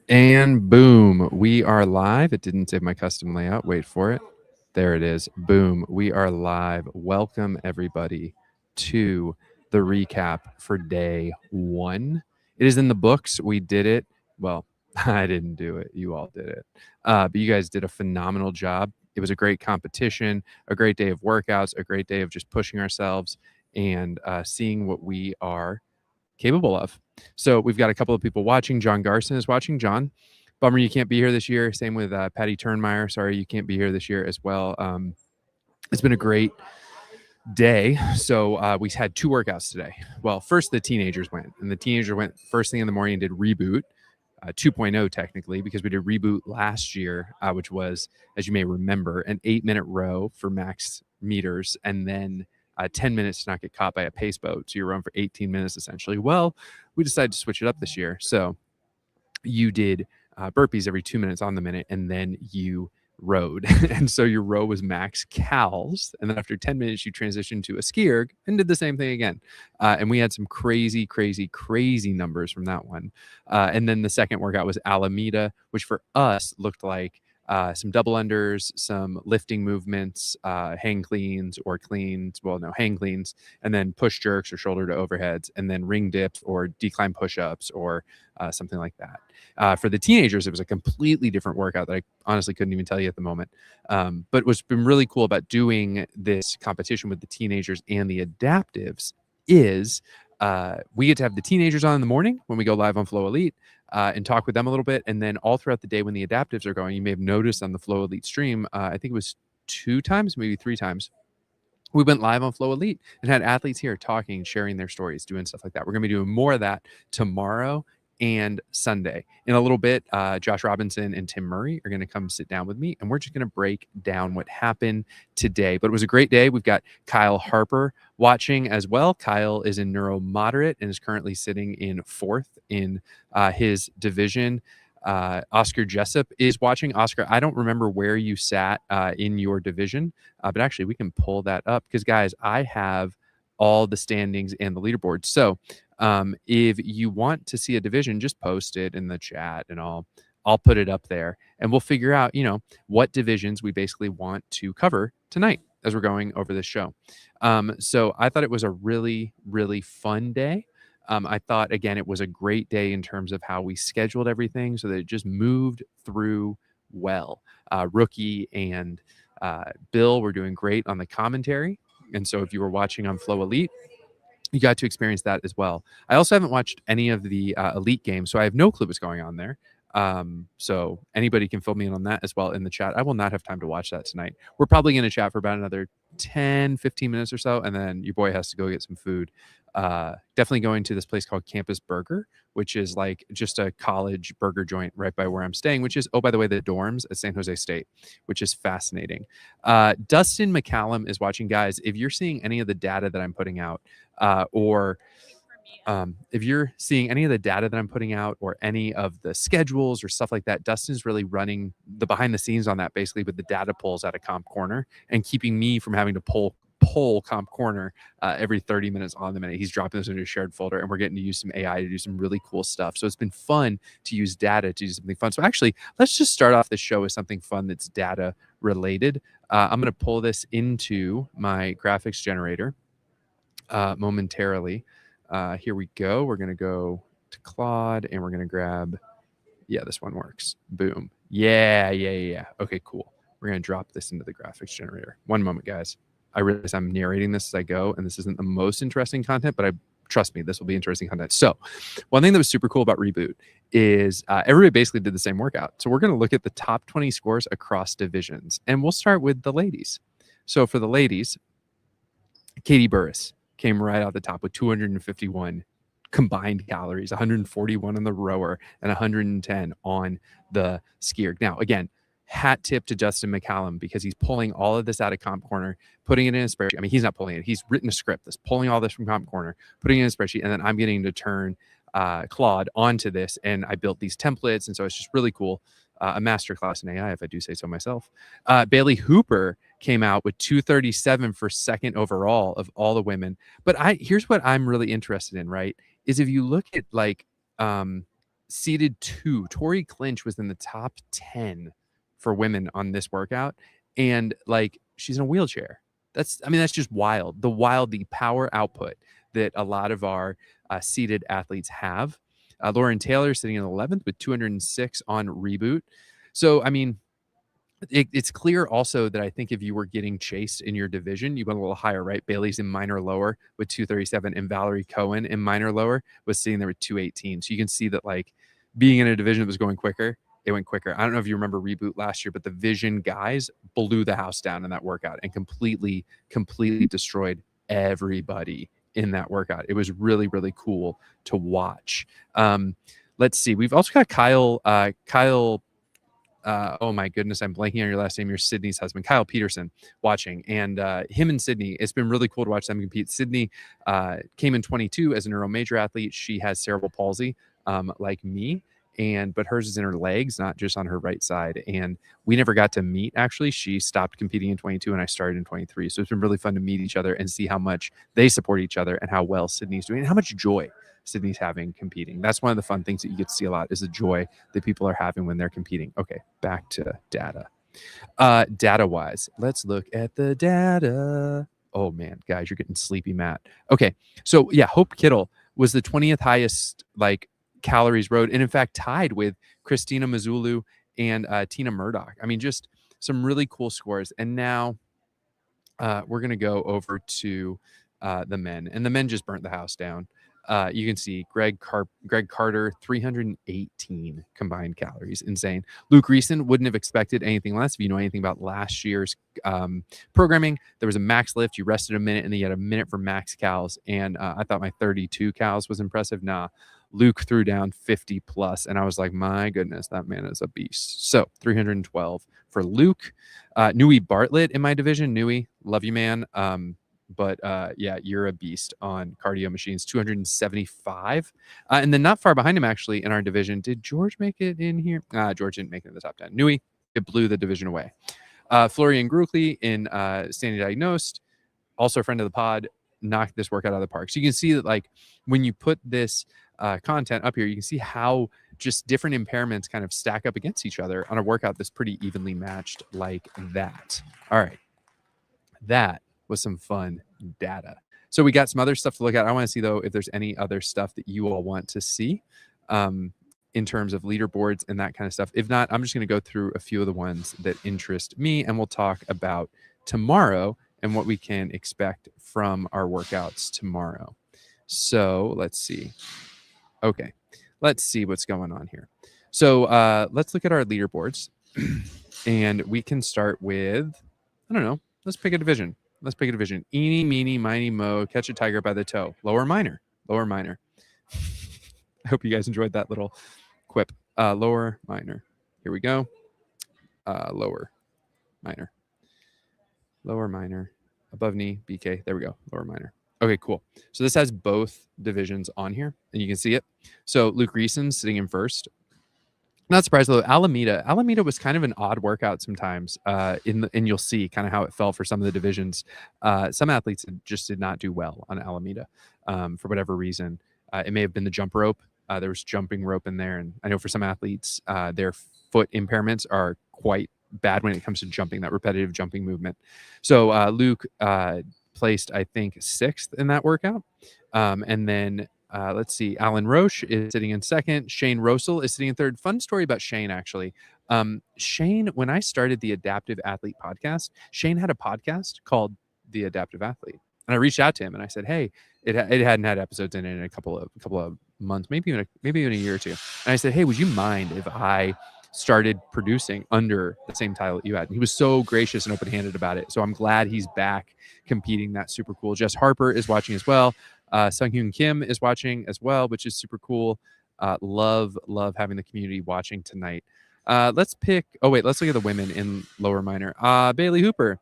And boom, we are live. It didn't save my custom layout. Wait for it. There it is. Boom, we are live. Welcome, everybody, to the recap for day one. It is in the books. We did it. Well, I didn't do it. You all did it. But you guys did a phenomenal job. It was a great competition, a great day of workouts, a great day of just pushing ourselves and seeing what we are capable of. So we've got a couple of people watching. John Garson is watching. John, bummer you can't be here this year. Same with Patty Turnmeyer. Sorry you can't be here this year as well. It's been a great day. So we had two workouts today. Well, first the teenagers went, and the teenager went first thing in the morning and did Reboot. 2.0 technically, because we did Reboot last year, which was, as you may remember, an 8-minute row for max meters, and then 10 minutes to not get caught by a pace boat. So you're rowing for 18 minutes essentially. Well, we decided to switch it up this year. So you did burpees every 2 minutes on the minute, and then you rowed. And so your row was max cals. And then after 10 minutes, you transitioned to a ski and did the same thing again. And we had some crazy numbers from that one. And then the second workout was Alameda, which for us looked like some double unders, some lifting movements, hang cleans or cleans, hang cleans, and then push jerks or shoulder to overheads, and then ring dips or decline push-ups or something like that. For the teenagers, it was a completely different workout that I honestly couldn't even tell you at the moment. But what's been really cool about doing this competition with the teenagers and the adaptives is we get to have the teenagers on in the morning when we go live on Flow Elite and talk with them a little bit. And then all throughout the day when the adaptives are going, you may have noticed on the Flow Elite stream, I think it was 2 times, maybe 3 times, we went live on Flow Elite and had athletes here talking, sharing their stories, doing stuff like that. We're going to be doing more of that tomorrow and Sunday. In a little bit, Josh Robinson and Tim Murray are going to come sit down with me, and we're just going to break down what happened today. But it was a great day. We've got Kyle Harper watching as well. Kyle is in neuromoderate and is currently sitting in 4th in his division. Oscar Jessup is watching. Oscar, I don't remember where you sat in your division, but actually we can pull that up because, guys, I have all the standings and the leaderboard. So if you want to see a division, just post it in the chat and I'll put it up there, and we'll figure out, what divisions we basically want to cover tonight as we're going over this show. So I thought it was a really, really fun day. I thought, again, it was a great day in terms of how we scheduled everything so that it just moved through well. Rookie and Bill were doing great on the commentary. And so if you were watching on Flow Elite, you got to experience that as well. I also haven't watched any of the Elite games, so I have no clue what's going on there. So anybody can fill me in on that as well in the chat. I will not have time to watch that tonight. We're probably going to chat for about another 10, 15 minutes or so, and then your boy has to go get some food. Definitely going to this place called Campus Burger, which is like just a college burger joint right by where I'm staying, which is, oh, by the way, the dorms at San Jose State, which is fascinating. Dustin McCallum is watching. Guys, if you're seeing any of the data that I'm putting out, or if you're seeing any of the data that I'm putting out or any of the schedules or stuff like that, Dustin's really running the behind the scenes on that, basically with the data pulls out of Comp Corner and keeping me from having to pull Comp Corner every 30 minutes on the minute. He's dropping those into a shared folder, and we're getting to use some AI to do some really cool stuff. So it's been fun to use data to do something fun. So actually, let's just start off the show with something fun that's data related. I'm going to pull this into my graphics generator momentarily. Here we go. We're going to go to Claude, and we're going to grab, this one works. Boom. Yeah. Okay, cool. We're going to drop this into the graphics generator. One moment, guys. I realize I'm narrating this as I go, and this isn't the most interesting content, but trust me, this will be interesting content. So one thing that was super cool about Reboot is everybody basically did the same workout. So we're going to look at the top 20 scores across divisions, and we'll start with the ladies. So for the ladies, Katie Burris came right out the top with 251 combined calories, 141 on the rower and 110 on the skier. Now, again, hat tip to Justin McCallum, because he's pulling all of this out of Comp Corner, putting it in a spreadsheet. I mean, he's not pulling it. He's written a script that's pulling all this from Comp Corner, putting it in a spreadsheet, and then I'm getting to turn Claude onto this, and I built these templates, and so it's just really cool. A masterclass in AI, if I do say so myself. Bailey Hooper came out with 237 for second overall of all the women. But here's what I'm really interested in, right? Is if you look at seeded 2. Tori Clinch was in the top 10 for women on this workout, and like she's in a wheelchair. That's just wild. The power output that a lot of our seeded athletes have. Lauren Taylor sitting in 11th with 206 on Reboot. So it's clear also that I think if you were getting chased in your division, you went a little higher, right? Bailey's in minor lower with 237, and Valerie Cohen in minor lower was sitting there with 218. So you can see that like being in a division that was going quicker, it went quicker. I don't know if you remember Reboot last year, but the Vision guys blew the house down in that workout and completely destroyed everybody in that workout. It was really, really cool to watch. Let's see. We've also got Kyle oh my goodness, I'm blanking on your last name. You're Sydney's husband, Kyle Peterson, watching. And him and Sydney, it's been really cool to watch them compete. Sydney came in 22 as a neuro major athlete. She has cerebral palsy, like me. But hers is in her legs, not just on her right side. And we never got to meet, actually. She stopped competing in 22 and I started in 23. So it's been really fun to meet each other and see how much they support each other and how well Sydney's doing and how much joy Sydney's having competing. That's one of the fun things that you get to see a lot, is the joy that people are having when they're competing. Okay, back to data. Data wise, let's look at the data. Oh man, guys, you're getting sleepy, Matt. Okay, so yeah, Hope Kittle was the 20th highest like calories rode, and in fact tied with Christina Mazzulu and Tina Murdoch. Just some really cool scores. And now we're gonna go over to the men, and the men just burnt the house down. You can see Greg Carter, 318 combined calories. Insane. Luke Reeson wouldn't have expected anything less. If you know anything about last year's programming, there was a max lift. You rested a minute, and then you had a minute for max cals. And I thought my 32 cals was impressive. Nah, Luke threw down 50 plus, and I was like, my goodness, that man is a beast. So 312 for Luke. Nui Bartlett in my division. Nui, love you, man. But yeah, you're a beast on cardio machines, 275. And then not far behind him, actually, in our division. Did George make it in here? George didn't make it in the top 10. Nui, it blew the division away. Florian Gruckley in Standing Diagnosed, also a friend of the pod, knocked this workout out of the park. So you can see that, like, when you put this content up here, you can see how just different impairments kind of stack up against each other on a workout that's pretty evenly matched like that. All right. That was some fun data. So we got some other stuff to look at. I want to see, though, if there's any other stuff that you all want to see in terms of leaderboards and that kind of stuff. If not, I'm just going to go through a few of the ones that interest me, and we'll talk about tomorrow and what we can expect from our workouts tomorrow. So let's see. Okay, let's see what's going on here. So let's look at our leaderboards, and we can start with, I don't know, let's pick a division. Let's pick a division. Eeny, meeny, miny, mo, catch a tiger by the toe. Lower minor. Lower minor. I hope you guys enjoyed that little quip. Lower minor. Here we go. Lower minor. Lower minor. Above knee, BK. There we go. Lower minor. Okay, cool. So this has both divisions on here, and you can see it. So Luke Reeson's sitting in first. Not surprised though. Alameda was kind of an odd workout sometimes. And you'll see kind of how it fell for some of the divisions. Some athletes just did not do well on Alameda for whatever reason. It may have been the jump rope. There was jumping rope in there, and I know for some athletes, their foot impairments are quite bad when it comes to jumping, that repetitive jumping movement. So Luke placed, I think, 6th in that workout, and then. Let's see. Alan Roche is sitting in second. Shane Rosel is sitting in third. Fun story about Shane, actually. Shane, when I started the Adaptive Athlete podcast, Shane had a podcast called The Adaptive Athlete. And I reached out to him and I said, hey, it hadn't had episodes in it in a couple of months, maybe even a year or two. And I said, hey, would you mind if I started producing under the same title that you had? And he was so gracious and open-handed about it. So I'm glad he's back competing. That's super cool. Jess Harper is watching as well. Sung Hyun Kim is watching as well, which is super cool. Love having the community watching tonight. Let's look at the women in lower minor. Bailey Hooper,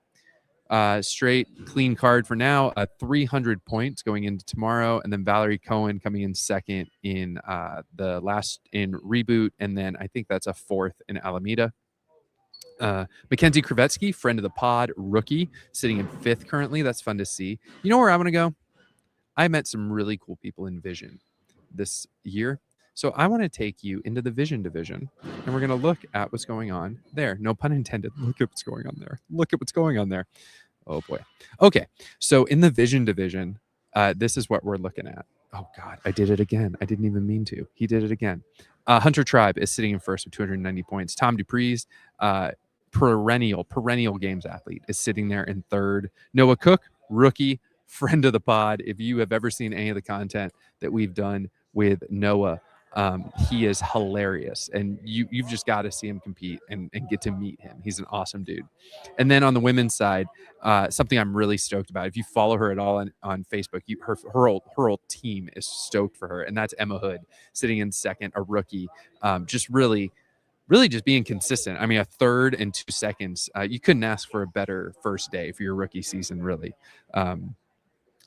straight clean card for now. 300 points going into tomorrow, and then Valerie Cohen coming in second in the last in Reboot, and then I think that's a 4th in Alameda. Mackenzie Kravetsky, friend of the pod, rookie, sitting in 5th currently. That's fun to see. You know where I'm going to go? I met some really cool people in Vision this year. So I want to take you into the vision division, and we're going to look at what's going on there. No pun intended. Look at what's going on there. Look at what's going on there. Oh boy. Okay. So in the vision division, this is what we're looking at. Oh God, I did it again. I didn't even mean to. He did it again. Hunter Tribe is sitting in first with 290 points. Tom Dupree's perennial games athlete is sitting there in third. Noah Cook, rookie, friend of the pod. If you have ever seen any of the content that we've done with Noah, he is hilarious, and you've just got to see him compete and get to meet him. He's an awesome dude. And then on the women's side, something I'm really stoked about. If you follow her at all on Facebook, her old team is stoked for her, and that's Emma Hood sitting in second, a rookie, just really just being consistent. I mean, a third and 2 seconds. You couldn't ask for a better first day for your rookie season, really.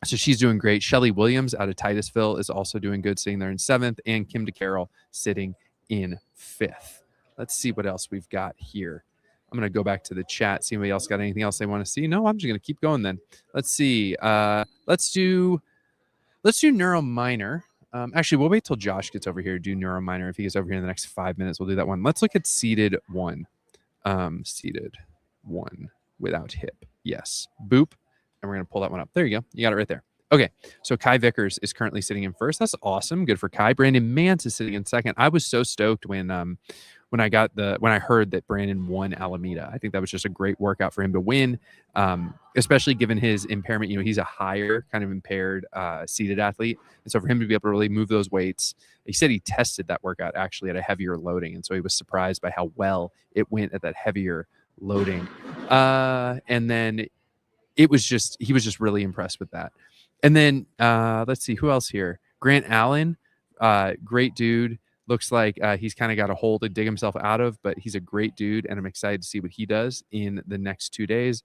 So she's doing great. Shelly Williams out of Titusville is also doing good, sitting there in seventh, and Kim DeCarroll sitting in fifth. Let's see what else we've got here. I'm going to go back to the chat, see if anybody else got anything else they want to see. No, I'm just going to keep going then. Let's see. Let's do Neuro Minor. Actually, we'll wait till Josh gets over here to do Neuro Minor. If he gets over here in the next 5 minutes, we'll do that one. Let's look at seated one. Seated one without hip. Yes. Boop. And we're going to pull that one up. There you go. You got it right there. Okay. So Kai Vickers is currently sitting in first. That's awesome. Good for Kai. Brandon Mance is sitting in second. I was so stoked when I heard that Brandon won Alameda. I think that was just a great workout for him to win, especially given his impairment. You know, he's a higher kind of impaired seated athlete. And so for him to be able to really move those weights, he said he tested that workout actually at a heavier loading. And so he was surprised by how well it went at that heavier loading. And then he was just really impressed with that. And then let's see who else here. Grant Allen, great dude. Looks like he's kind of got a hole to dig himself out of, but he's a great dude, and I'm excited to see what he does in the next 2 days.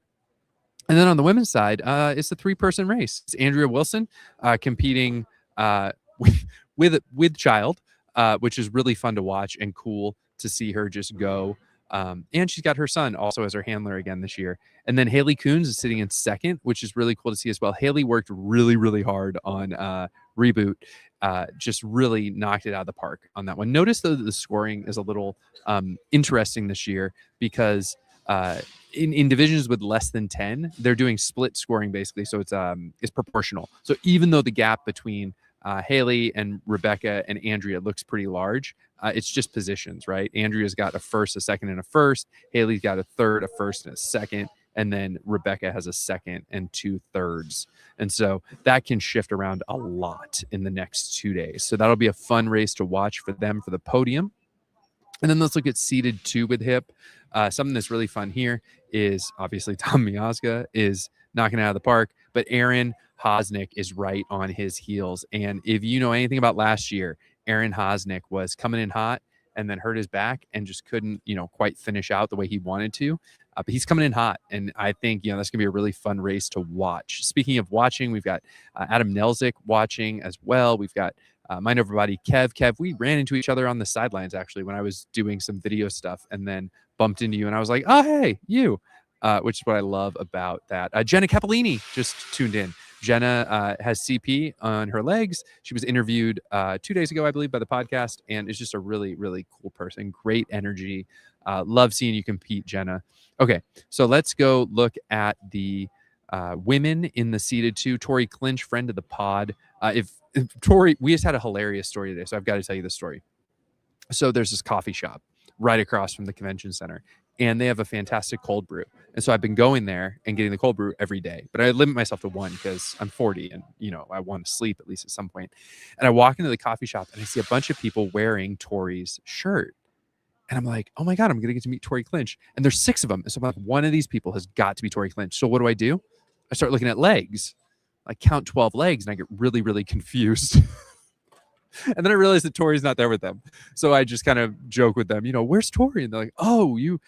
And then on the women's side, it's a 3-person race. It's Andrea Wilson competing with child, which is really fun to watch and cool to see her just go. And she's got her son also as her handler again this year. And then Haley Coons is sitting in second, which is really cool to see as well. Haley worked really, really hard on Reboot. Just really knocked it out of the park on that one. Notice though that the scoring is a little interesting this year because in divisions with less than 10, they're doing split scoring basically. So it's proportional. So even though the gap between Haley and Rebecca and Andrea looks pretty large, it's just positions, right? Andrea's got a first, a second, and a first. Haley's got a third, a first, and a second. And then Rebecca has a second and 2 thirds. And so that can shift around a lot in the next 2 days. So that'll be a fun race to watch for them for the podium. And then let's look at seated 2 with hip. Something that's really fun here is obviously Tom Miazga is knocking it out of the park, but Aaron Hosnick is right on his heels. And if you know anything about last year, Aaron Hosnick was coming in hot and then hurt his back and just couldn't, quite finish out the way he wanted to. But he's coming in hot, and I think, that's going to be a really fun race to watch. Speaking of watching, we've got Adam Nelzik watching as well. We've got Mind Over Body Kev. We ran into each other on the sidelines, actually, when I was doing some video stuff, and then bumped into you, and I was like, oh, hey, you, which is what I love about that. Jenna Capolini just tuned in. Jenna has CP on her legs. She was interviewed 2 days ago, I believe, by the podcast, and is just a really, really cool person. Great energy. Love seeing you compete, Jenna. Okay, so let's go look at the women in the seated 2. Tori Clinch, friend of the pod. If Tori, we just had a hilarious story today, so I've got to tell you the story. So there's this coffee shop right across from the convention center, and they have a fantastic cold brew. And so I've been going there and getting the cold brew every day, but I limit myself to one because I'm 40 and, I want to sleep at least at some point. And I walk into the coffee shop and I see a bunch of people wearing Tori's shirt. And I'm like, oh my God, I'm going to get to meet Tori Clinch. And there's 6 of them. So I'm like, one of these people has got to be Tori Clinch. So what do? I start looking at legs. I count 12 legs and I get really, really confused. And then I realized that Tori's not there with them. So I just kind of joke with them, where's Tori? And they're like, oh, you're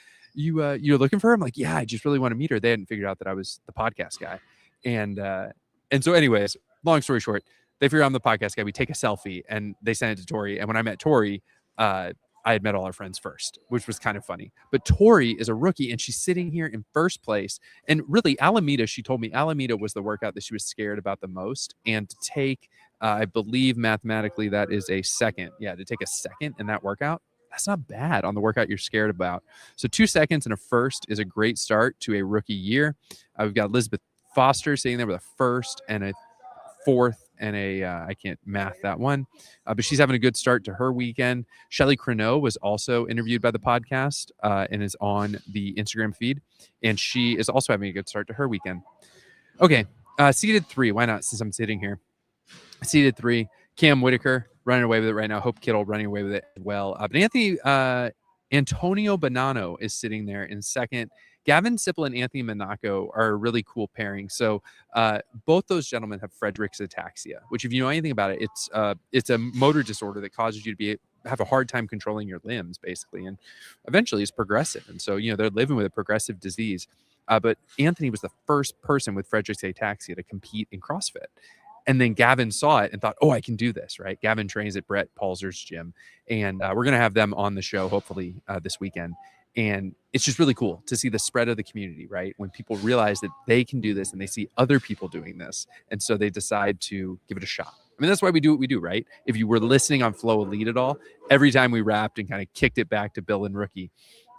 looking for her? I'm like, yeah, I just really want to meet her. They hadn't figured out that I was the podcast guy. And so anyways, long story short, they figure out I'm the podcast guy. We take a selfie and they send it to Tori. And when I met Tori, I had met all our friends first, which was kind of funny. But Tori is a rookie, and she's sitting here in first place. And really, Alameda, she told me Alameda was the workout that she was scared about the most. And to take, I believe mathematically, that is a second. Yeah, to take a second in that workout, that's not bad on the workout you're scared about. So 2 seconds and a first is a great start to a rookie year. We've got Elizabeth Foster sitting there with a first and a fourth and a I can't math that one, but she's having a good start to her weekend. Shelly Creno was also interviewed by the podcast and is on the Instagram feed, and she is also having a good start to her weekend. Okay, seeded 3. Why not? Since I'm sitting here, seeded 3. Cam Whitaker running away with it right now. Hope Kittle running away with it as well. But Antonio Bonanno is sitting there in second. Gavin Sipple and Anthony Monaco are a really cool pairing. So both those gentlemen have Friedreich's ataxia, which, if you know anything about it, it's a motor disorder that causes you to have a hard time controlling your limbs, basically, and eventually it's progressive. And so, they're living with a progressive disease. But Anthony was the first person with Friedreich's ataxia to compete in CrossFit. And then Gavin saw it and thought, oh, I can do this, right? Gavin trains at Brett Palzer's gym. And we're going to have them on the show, hopefully, this weekend. And it's just really cool to see the spread of the community, right? When people realize that they can do this and they see other people doing this. And so they decide to give it a shot. I mean, that's why we do what we do, right? If you were listening on Flow Elite at all, every time we wrapped and kind of kicked it back to Bill and Rookie,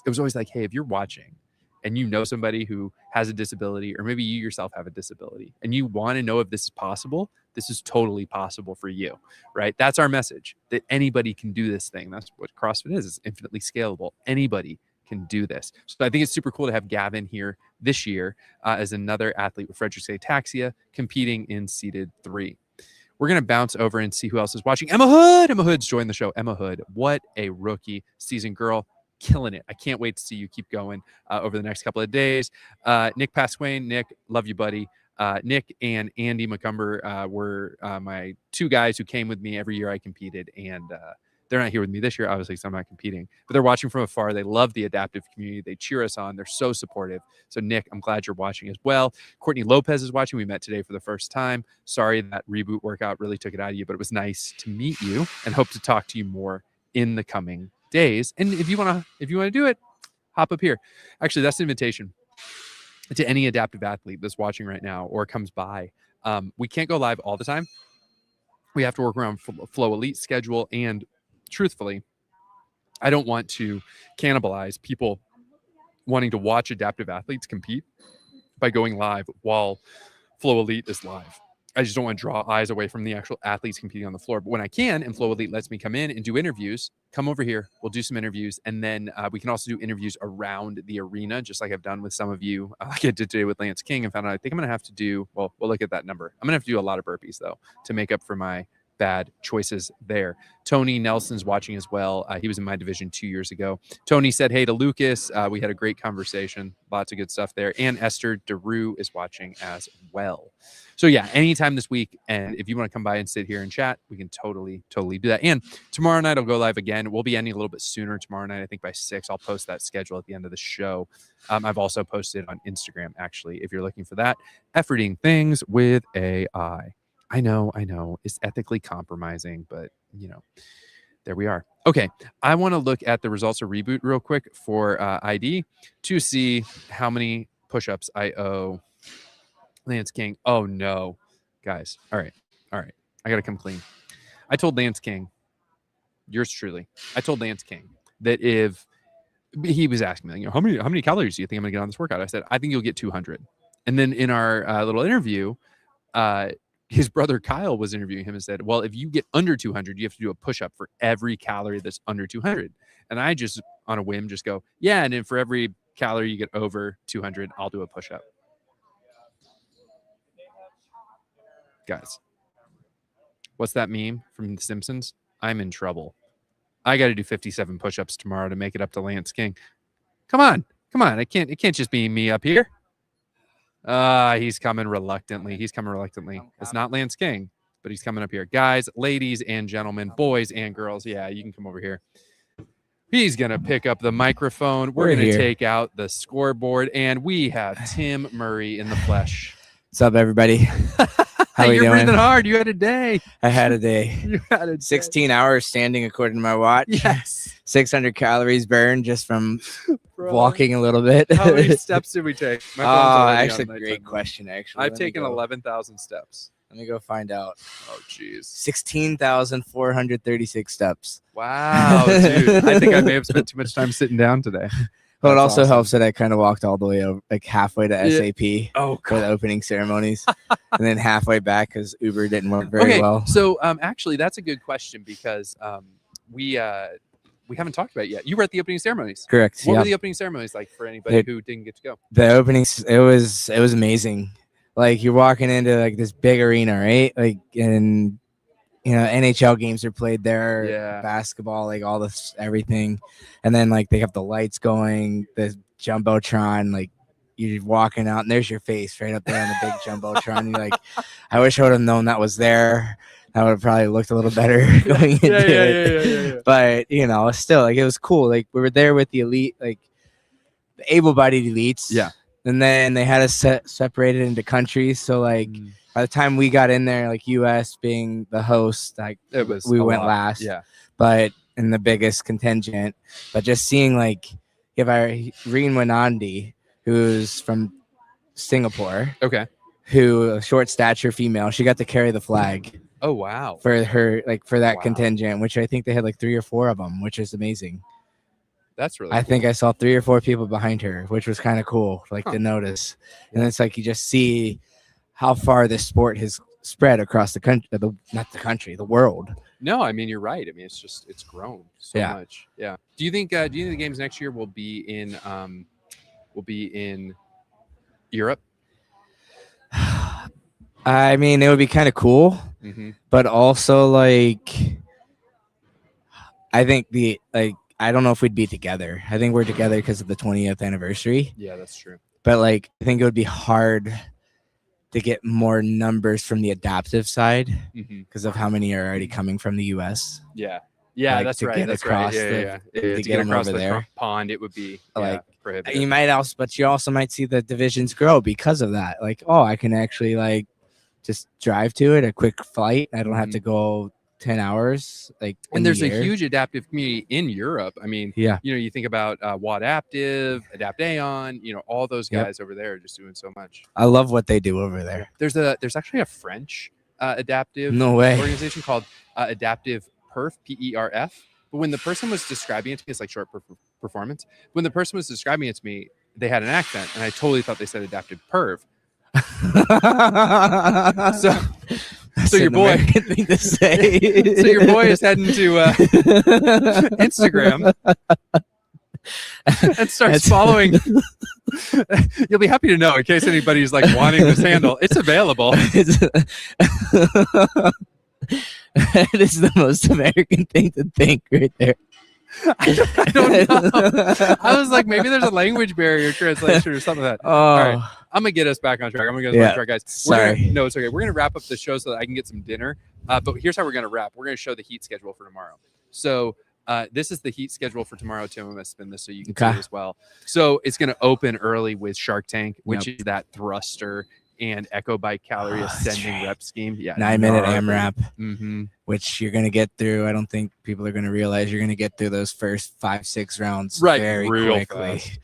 it was always like, hey, if you're watching and you know somebody who has a disability, or maybe you yourself have a disability, and you want to know if this is possible, this is totally possible for you, right? That's our message, that anybody can do this thing. That's what CrossFit is. It's infinitely scalable. Anybody can do this. So I think it's super cool to have Gavin here this year as another athlete with Friedreich's ataxia competing in seeded 3. We're going to bounce over and see who else is watching. Emma Hood. Emma Hood's joined the show. Emma Hood, what a rookie season, girl. Killing it. I can't wait to see you keep going over the next couple of days. Nick Pasquane. Nick, love you, buddy. Nick and Andy McCumber were my 2 guys who came with me every year I competed, and they're not here with me this year, obviously, so I'm not competing, but they're watching from afar. They love the adaptive community. They cheer us on. They're so supportive. So Nick, I'm glad you're watching as well. Courtney Lopez is watching. We met today for the first time. Sorry that reboot workout really took it out of you, but it was nice to meet you, and hope to talk to you more in the coming days. And if you want to do it, hop up here. Actually, that's an invitation to any adaptive athlete that's watching right now or comes by. We can't go live all the time. We have to work around Flow Elite schedule, and truthfully, I don't want to cannibalize people wanting to watch adaptive athletes compete by going live while Flow Elite is live. I just don't want to draw eyes away from the actual athletes competing on the floor. But when I can, and Flow Elite lets me come in and do interviews, come over here, we'll do some interviews. And then we can also do interviews around the arena, just like I've done with some of you. Like I did today with Lance King, and found out I think I'm going to have to do, well, we'll look at that number. I'm going to have to do a lot of burpees, though, to make up for my bad choices there. Tony Nelson's watching as well. He was in my division 2 years ago. Tony said hey to Lucas. We had a great conversation. Lots of good stuff there. And Esther DeRue is watching as well. So yeah, anytime this week. And if you want to come by and sit here and chat, we can totally do that. And tomorrow night I'll go live again. We'll be ending a little bit sooner tomorrow night. I think by 6. I'll post that schedule at the end of the show. I've also posted on Instagram, actually, if you're looking for that. Efforting things with AI. I know. It's ethically compromising, but, there we are. Okay, I want to look at the results of Reboot real quick for ID to see how many push-ups I owe Lance King. Oh, no. Guys, all right. I got to come clean. I told Lance King, yours truly, I told Lance King that if he was asking me, how many calories do you think I'm going to get on this workout? I said, I think you'll get 200. And then in our little interview, his brother Kyle was interviewing him and said, well, if you get under 200, you have to do a push-up for every calorie that's under 200. And I just, on a whim, just go, yeah. And then for every calorie you get over 200, I'll do a push-up. Guys, what's that meme from The Simpsons? I'm in trouble. I got to do 57 push-ups tomorrow to make it up to Lance King. Come on. It can't just be me up here. He's coming reluctantly. It's not Lance King, but he's coming up here. Guys, ladies and gentlemen, boys and girls. Yeah, you can come over here. He's going to pick up the microphone. We're going to take out the scoreboard, and we have Tim Murray in the flesh. What's up, everybody? How You're breathing hard. You had a day. I had a day. You had a day. 16 hours standing according to my watch. Yes. 600 calories burned just from Bro, walking a little bit. How many steps did we take? My Oh, phone's already on actually, nighttime great mode. question. Actually, I've Let me taken go. 11,000 steps. Let me go find out. Oh, jeez. 16,436 steps. Wow, dude. I think I may have spent too much time sitting down today. Well, it That's also awesome. helps that I kind of walked all the way over, like halfway to Yeah. SAP Oh, for the God. opening ceremonies, and then halfway back because Uber didn't work very Okay, well. so actually, that's a good question because we haven't talked about it yet. You were at the opening ceremonies. Correct. What yeah. were the opening ceremonies like for anybody who didn't get to go? The openings, it was amazing. Like you're walking into like this big arena, right? Like, and NHL games are played there. Yeah. Basketball, like all this, everything, and then like they have the lights going, the jumbotron, like. You're walking out and there's your face right up there on the big jumbotron. You're like, I wish I would have known that was there. That would have probably looked a little better going into it. But still, like it was cool. Like we were there with the elite, like the able-bodied elites. Yeah. And then they had us separated into countries. So like by the time we got in there, like U.S. being the host, like we went last. Yeah. But in the biggest contingent. But just seeing like you have Reen Wanandi, who's from Singapore. Okay. Who a short stature female. She got to carry the flag. Oh wow. For her, like for that contingent, which I think they had like 3 or 4 of them, which is amazing. That's really. I think I saw 3 or 4 people behind her, which was kind of cool, like to notice. And it's like you just see how far this sport has spread across the country, the world. No, I mean you're right. I mean it's grown so much. Yeah. Do you think the games next year will be in Europe? I mean, it would be kind of cool, but also like I think I don't know if we'd be together. I think we're together because of the 20th anniversary. Yeah, that's true. But like, I think it would be hard to get more numbers from the adaptive side because of how many are already coming from the U.S. Yeah, like, that's right. Get that's across right. To get across the pond, it would be like prohibitive. You might also might see the divisions grow because of that. Like, oh, I can actually like just drive to it, a quick flight. I don't have to go 10 hours. Like, and there's a huge adaptive community in Europe. I mean, you think about Wadaptive, Adaptaeon, all those guys over there are just doing so much. I love what they do over there. There's actually a French adaptive organization called Adaptive Perf, PERF. But when the person was describing it to me, it's like short performance. When the person was describing it to me, they had an accent, and I totally thought they said adaptive perv. So your boy thing to say. So your boy is heading to Instagram and starts following. You'll be happy to know, in case anybody's like wanting this handle, it's available. That is the most American thing to think right there. I don't know. I was like, maybe there's a language barrier translation or something like that. All right, I'm gonna get us back on track. Guys. Sorry. No, it's okay. We're gonna wrap up the show so that I can get some dinner. But here's how we're gonna wrap. We're gonna show the heat schedule for tomorrow. So this is the heat schedule for tomorrow, Tim. I'm gonna spin this so you can see it as well. So it's gonna open early with Shark Tank, which is that thruster and Echo Bike calorie ascending rep scheme. 9-minute AMRAP, which you're going to get through. I don't think people are going to realize you're going to get through those first 5-6 rounds very quickly. Fast.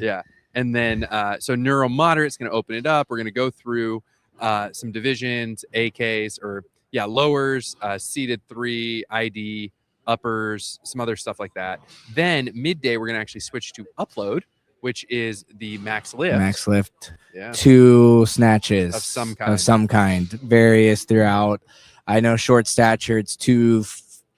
Yeah. And then, so neuro moderate is going to open it up. We're going to go through some divisions, AKs or lowers, seated 3, ID, uppers, some other stuff like that. Then midday, we're going to actually switch to upload, which is the max lift. 2 snatches of some kind, various throughout. I know short stature, it's 2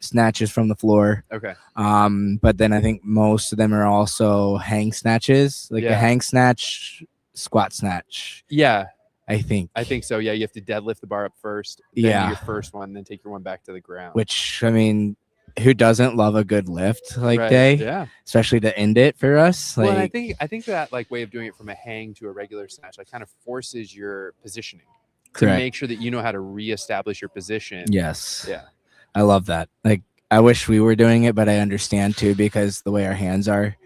snatches from the floor. Okay. But then I think most of them are also hang snatches, like a hang snatch, squat snatch. Yeah. I think so. Yeah, you have to deadlift the bar up first. Then your first one, then take your one back to the ground. Which, I mean, who doesn't love a good lift day? Yeah, especially to end it for us. Well, I think that like way of doing it from a hang to a regular snatch like kind of forces your positioning to make sure that you know how to reestablish your position. Yes. Yeah. I love that. Like, I wish we were doing it, but I understand too because the way our hands are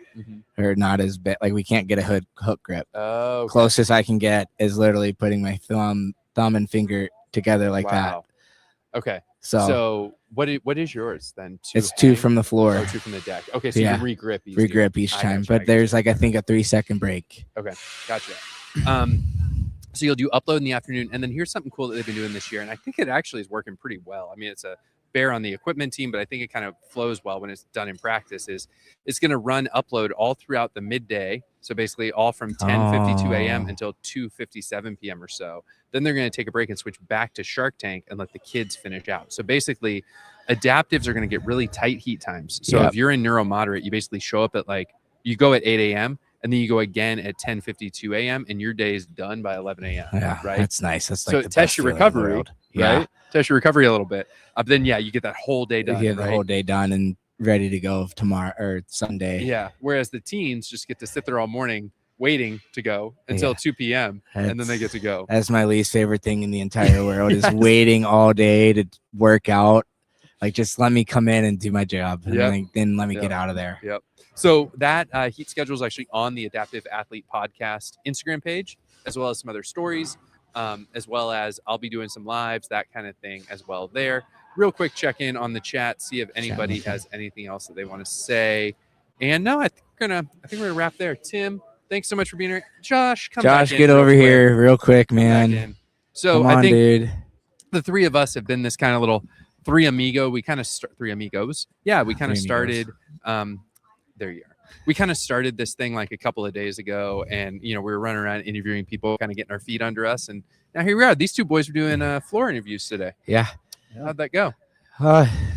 not as big. Like, we can't get a hook grip. Oh. Okay. Closest I can get is literally putting my thumb and finger together like that. Okay. So What is yours then? It's 2 from the floor. Oh, 2 from the deck. Okay, so Yeah. you regrip each Regrip each time, but there's like I think a 3-second break. Okay, gotcha. So you'll do upload in the afternoon, and then here's something cool that they've been doing this year, and I think it actually is working pretty well. I mean, it's a bear on the equipment team, but I think it kind of flows well when it's done in practice. Is it's going to run upload all throughout the midday, so basically all from 10:52 a.m. until 2:57 p.m. or so. Then they're going to take a break and switch back to Shark Tank and let the kids finish out. So basically, adaptives are going to get really tight heat times. So if you're in neuromoderate, you basically show up at you go at 8 a.m. and then you go again at 10:52 a.m. and your day is done by 11 a.m. Yeah, right? That's nice. That's so like it tests your recovery, right? Test your recovery a little bit. But then you get that whole day done. You get the whole day done and ready to go tomorrow or Sunday. Yeah. Whereas the teens just get to sit there all morning waiting to go until 2 p.m. and then they get to go. That's my least favorite thing in the entire world is waiting all day to work out. Like, just let me come in and do my job, and then let me get out of there. Yep. So that heat schedule is actually on the Adaptive Athlete Podcast Instagram page, as well as some other stories, as well as I'll be doing some lives, that kind of thing as well there. Real quick check in on the chat, see if anybody has anything else that they want to say. And no, I think we're gonna wrap there. Tim, thanks so much for being here. Josh, get over here real quick, man. So come on, I think dude. The 3 of us have been this kind of little 3 amigos. We kind of 3 amigos. Yeah, we kind of started. There you are. We kind of started this thing like a couple of days ago, and we were running around interviewing people, kind of getting our feet under us, and now here we are. These 2 boys were doing floor interviews today. Yeah. How'd that go?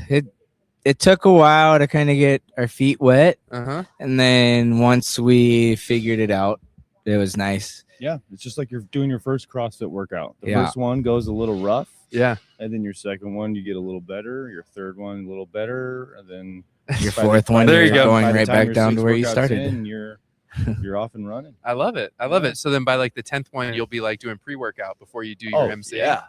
It took a while to kind of get our feet wet, and then once we figured it out, it was nice. Yeah, it's just like you're doing your first CrossFit workout. The first one goes a little rough. Yeah. And then your second one, you get a little better. Your third one, a little better. And then your fourth one, there you go. Going right back down to where you started. And you're off and running. I love it. it. So then by like the 10th one, you'll be like doing pre-workout before you do your MC. Yeah.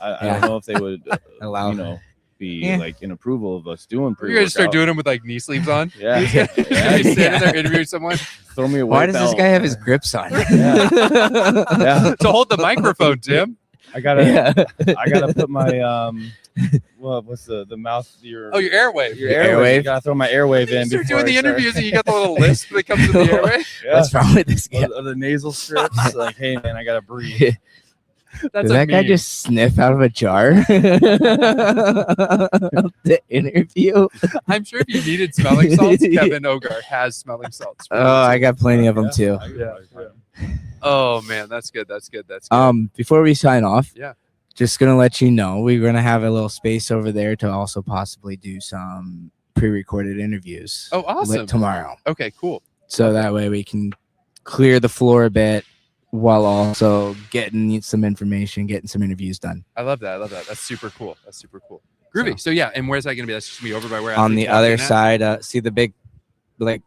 I don't know if they would allow be like in approval of us doing pre-workout. You're gonna start doing them with like knee sleeves on. Yeah. You're standing there interviewing someone. Throw me a Why does this guy have his grips on? To hold the microphone, Tim. I gotta put my what's the mouth? Your airwave. Your airwave. You gotta throw my airwave in. Start doing the interviews, and you got the little lisp that comes with the airwave. What's wrong with this guy? The nasal strips. Like, hey man, I gotta breathe. Did that guy just sniff out of a jar? The interview. I'm sure if you needed smelling salts, Kevin Ogar has smelling salts. Oh, I got plenty of them too. Oh man, that's good. That's good. Before we sign off, just gonna let you know we're gonna have a little space over there to also possibly do some pre-recorded interviews. Oh, awesome! Tomorrow. Okay, cool. So that way we can clear the floor a bit, while also getting some information, getting some interviews done. I love that. That's super cool. Groovy. So and where's that going to be? That's just going to be over by where? On the other side, see the big, like,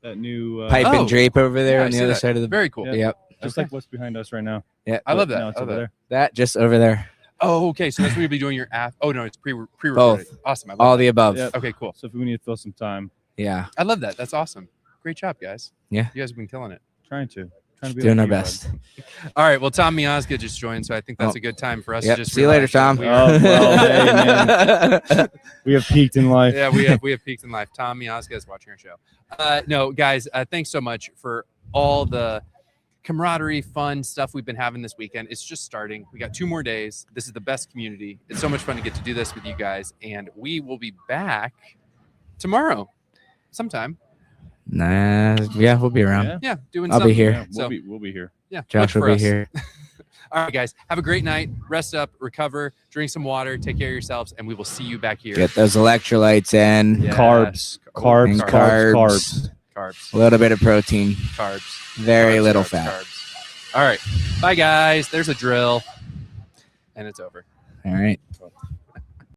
that new pipe and drape over there on the other side of the. Very cool. Yep. Just like what's behind us right now. Yeah. I love that. No, it's over there. That just over there. Oh, okay. So that's where you'll be doing your app. Oh no, it's pre-recorded. Both. Awesome. All the above. Yep. Okay, cool. So if we need to fill some time. Yeah. I love that. That's awesome. Great job, guys. Yeah. You guys have been killing it. Trying to be doing our best. All right. Well, Tom Miazga just joined, so I think that's a good time for us to just see you later, Tom. Hey, man. We have peaked in life. Yeah, we have peaked in life. Tom Miazga is watching our show. No, guys, thanks so much for all the camaraderie, fun stuff we've been having this weekend. It's just starting. We got 2 more days. This is the best community. It's so much fun to get to do this with you guys, and we will be back tomorrow, sometime. Nah, yeah, we'll be around. Yeah, doing. I'll be here. Yeah, we'll be here. Yeah, Josh will be here. All right, guys, have a great night. Rest up, recover, drink some water, take care of yourselves, and we will see you back here. Get those electrolytes in. Yes. Carbs. A little bit of protein. Carbs. Very little fat. Carbs. All right, bye guys. There's a drill, and it's over. All right.